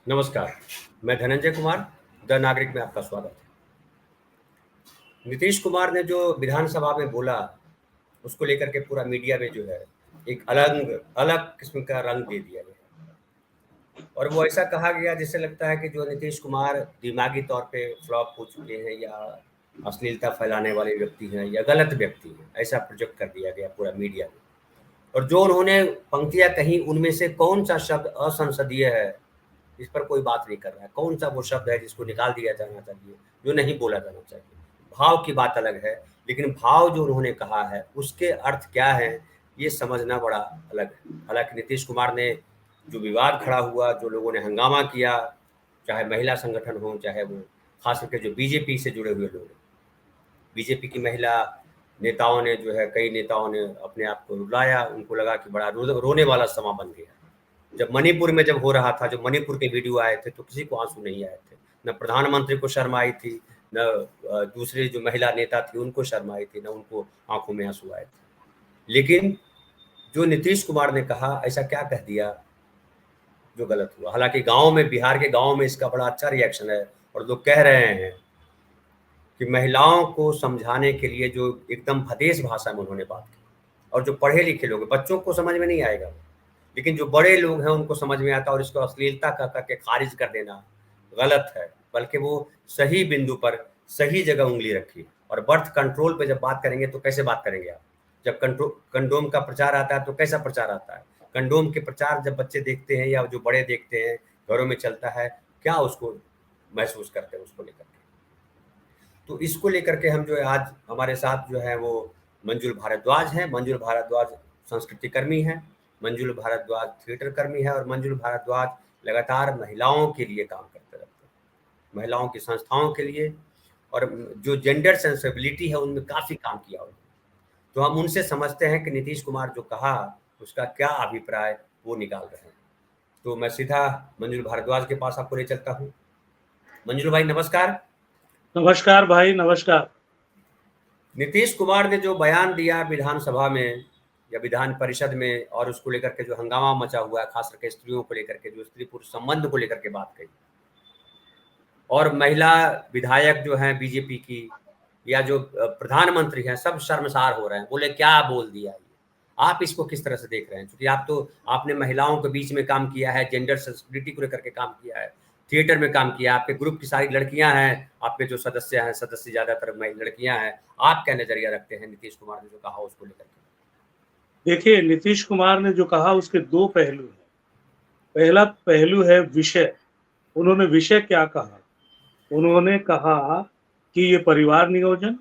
नमस्कार, मैं धनंजय कुमार, द नागरिक में आपका स्वागत है। नीतीश कुमार ने जो विधानसभा में बोला, उसको लेकर के पूरा मीडिया में जो है, एक अलग अलग किस्म का रंग दे दिया गया और वो ऐसा कहा गया जिससे लगता है कि जो नीतीश कुमार दिमागी तौर पे फ्लॉप हो चुके हैं या अश्लीलता फैलाने वाले व्यक्ति हैं या गलत व्यक्ति हैं, ऐसा प्रोजेक्ट कर दिया गया पूरा मीडिया में। और जो उन्होंने पंक्तियाँ कहीं, उनमें से कौन-सा शब्द असंसदीय है, इस पर कोई बात नहीं कर रहा है। कौन-सा वो शब्द है जिसको निकाल दिया जाना चाहिए, जो नहीं बोला जाना चाहिए। भाव की बात अलग है, लेकिन भाव जो उन्होंने कहा है, उसके अर्थ क्या हैं, ये समझना बड़ा अलग है। हालाँकि नीतीश कुमार ने जो विवाद खड़ा हुआ, जो लोगों ने हंगामा किया, चाहे महिला संगठन हों, चाहे वो ख़ास करके जो बीजेपी से जुड़े हुए लोग हैं। बीजेपी की महिला नेताओं ने जो है, कई नेताओं ने अपने आप को रुलाया, उनको लगा कि बड़ा रोने वाला समा बन गया। जब मणिपुर में जब हो रहा था, जो मणिपुर के वीडियो आए थे, तो किसी को आंसू नहीं आए थे। न प्रधानमंत्री को शर्म आई थी, न दूसरे जो महिला नेता थी उनको शर्म आई थी, न उनको आंखों में आंसू आए थे। लेकिन जो नीतीश कुमार ने कहा, ऐसा क्या कह दिया जो गलत हुआ। हालांकि गांव में, बिहार के गांव में इसका बड़ा अच्छा रिएक्शन है और लोग कह रहे हैं कि महिलाओं को समझाने के लिए जो एकदम भदेश भाषा में उन्होंने बात की, और जो पढ़े लिखे लोग हैं, बच्चों को समझ में नहीं आएगा, लेकिन जो बड़े लोग हैं उनको समझ में आता है। और इसको अश्लीलता कह करके खारिज कर देना गलत है, बल्कि वो सही बिंदु पर सही जगह उंगली रखी। और बर्थ कंट्रोल पे जब बात करेंगे तो कैसे बात करेंगे आप? जब कंडोम का प्रचार आता है तो कैसा प्रचार आता है? कंडोम के प्रचार जब बच्चे देखते हैं या जो बड़े देखते हैं, घरों में चलता है, क्या उसको महसूस करते हैं उसको लेकर के? तो इसको लेकर के हम जो है, आज हमारे साथ जो है वो मंजुल भारद्वाज हैं। मंजुल भारद्वाज संस्कृति कर्मी हैं, मंजुल भारद्वाज थिएटर कर्मी है और मंजुल भारद्वाज लगातार महिलाओं के लिए काम करते रहते हैं, महिलाओं की संस्थाओं के लिए, और जो जेंडर सेंसिबिलिटी है उनमें काफ़ी काम किया उन्होंने। तो हम उनसे समझते हैं कि नीतीश कुमार जो कहा, उसका क्या अभिप्राय वो निकाल रहे हैं। तो मैं सीधा मंजुल भारद्वाज के पास आपको ले चलता हूँ। मंजुल भाई नमस्कार। नमस्कार भाई, नमस्कार। नीतीश कुमार ने जो बयान दिया विधानसभा में या विधान परिषद में, और उसको लेकर के जो हंगामा मचा हुआ है, खास करके स्त्रियों को लेकर के, जो स्त्री पुरुष संबंध को लेकर के बात कही, और महिला विधायक जो हैं बीजेपी की या जो प्रधानमंत्री हैं, सब शर्मसार हो रहे हैं, बोले क्या बोल दिया ये। आप इसको किस तरह से देख रहे हैं? क्योंकि आप तो, आपने महिलाओं के बीच में काम किया है, जेंडर सेंसिटिविटी को लेकर के काम किया है, थिएटर में काम किया, आपके ग्रुप की सारी लड़कियां हैं, आपके जो सदस्य हैं, सदस्य ज्यादातर लड़कियां हैं। आप क्या नजरिया रखते हैं नीतीश कुमार ने जो कहा उसको लेकर के? देखिए, नीतीश कुमार ने जो कहा उसके दो पहलू हैं। पहला पहलू है विषय। उन्होंने विषय क्या कहा? उन्होंने कहा कि ये परिवार नियोजन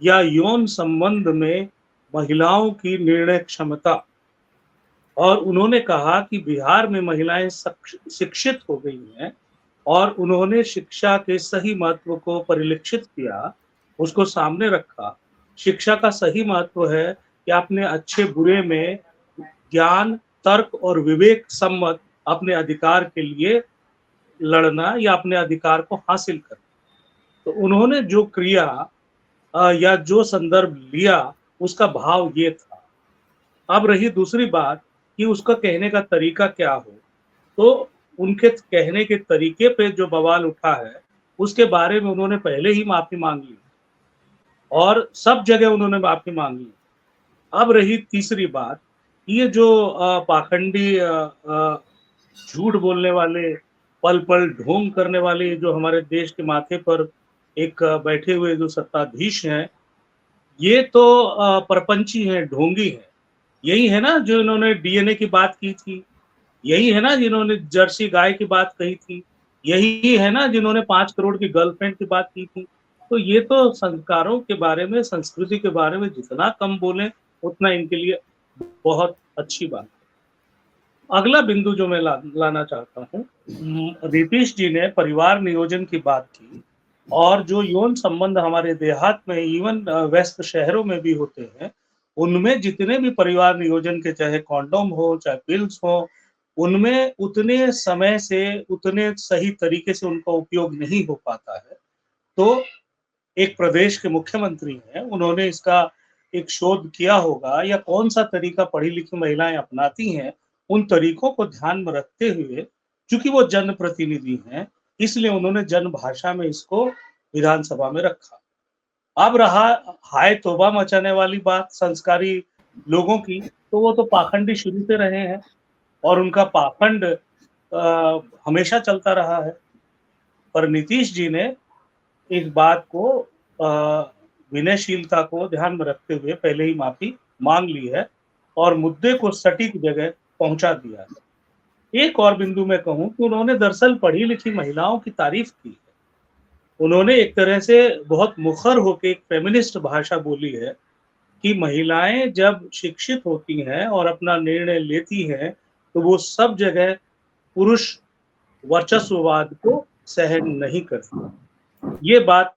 या यौन संबंध में महिलाओं की निर्णय क्षमता, और उन्होंने कहा कि बिहार में महिलाएं शिक्षित हो गई हैं और उन्होंने शिक्षा के सही महत्व को परिलक्षित किया, उसको सामने रखा। शिक्षा का सही महत्व है कि अपने अच्छे बुरे में ज्ञान, तर्क और विवेक सम्मत अपने अधिकार के लिए लड़ना या अपने अधिकार को हासिल करना। तो उन्होंने जो क्रिया या जो संदर्भ लिया, उसका भाव ये था। अब रही दूसरी बात कि उसका कहने का तरीका क्या हो, तो उनके कहने के तरीके पे जो बवाल उठा है, उसके बारे में उन्होंने पहले ही माफ़ी माँग ली और सब जगह उन्होंने माफ़ी माँग ली। अब रही तीसरी बात, ये जो पाखंडी झूठ बोलने वाले, पल-पल ढोंग करने वाले जो हमारे देश के माथे पर एक बैठे हुए जो सत्ताधीश हैं, ये तो प्रपंची हैं, ढोंगी हैं। यही है ना जो इन्होंने डीएनए की बात की थी, यही है ना जिन्होंने जर्सी गाय की बात कही थी, यही है ना जिन्होंने 5 करोड़ की गर्लफ्रेंड की बात की थी। तो ये तो संस्कारों के बारे में, संस्कृति के बारे में जितना कम बोलें, उतना इनके लिए बहुत अच्छी बात है। अगला बिंदु जो मैं लाना चाहता हूँ, नीतीश जी ने परिवार नियोजन की बात की, और जो यौन संबंध हमारे देहात में, इवन व्यस्त शहरों में भी होते हैं, उनमें जितने भी परिवार नियोजन के, चाहे कॉन्डोम हो, चाहे पिल्स हो, उनमें उतने समय से, उतने सही तरीके से उनका उपयोग नहीं हो पाता है। तो एक प्रदेश के मुख्यमंत्री हैं, उन्होंने इसका एक शोध किया होगा या कौन-सा तरीका पढ़ी-लिखी महिलाएँ अपनाती हैं, उन तरीकों को ध्यान में रखते हुए चूंकि वो जनप्रतिनिधि हैं, इसलिए उन्होंने जन भाषा में इसको विधानसभा में रखा। अब रहा हाय तौबा मचाने वाली बात संस्कारी लोगों की, तो वो तो पाखंडी शुरू से रहे हैं और उनका पाखंड हमेशा चलता रहा है। पर नीतीश जी ने इस बात को विनयशीलता को ध्यान में रखते हुए पहले ही माफी मांग ली है और मुद्दे को सटीक जगह पहुंचा दिया है। एक और बिंदु में कहूं कि उन्होंने दरअसल पढ़ी लिखी महिलाओं की तारीफ की है। उन्होंने एक तरह से बहुत मुखर होकर एक फेमिनिस्ट भाषा बोली है कि महिलाएं जब शिक्षित होती हैं और अपना निर्णय लेती हैं, तो वो सब जगह पुरुष वर्चस्ववाद को सहन नहीं करती। ये बात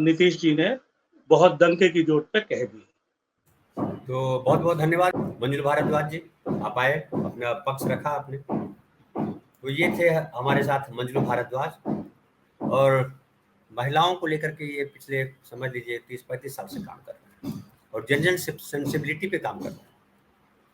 नीतीश जी ने बहुत डंके की चोट पे कह दी। तो बहुत बहुत धन्यवाद मंजुल भारद्वाज जी, आप आए, अपना पक्ष रखा आपने। तो ये थे हमारे साथ मंजुल भारद्वाज, और महिलाओं को लेकर के ये पिछले समझ लीजिए 30-35 साल से काम कर रहे हैं और जन सेंसिबिलिटी पे काम कर रहे हैं।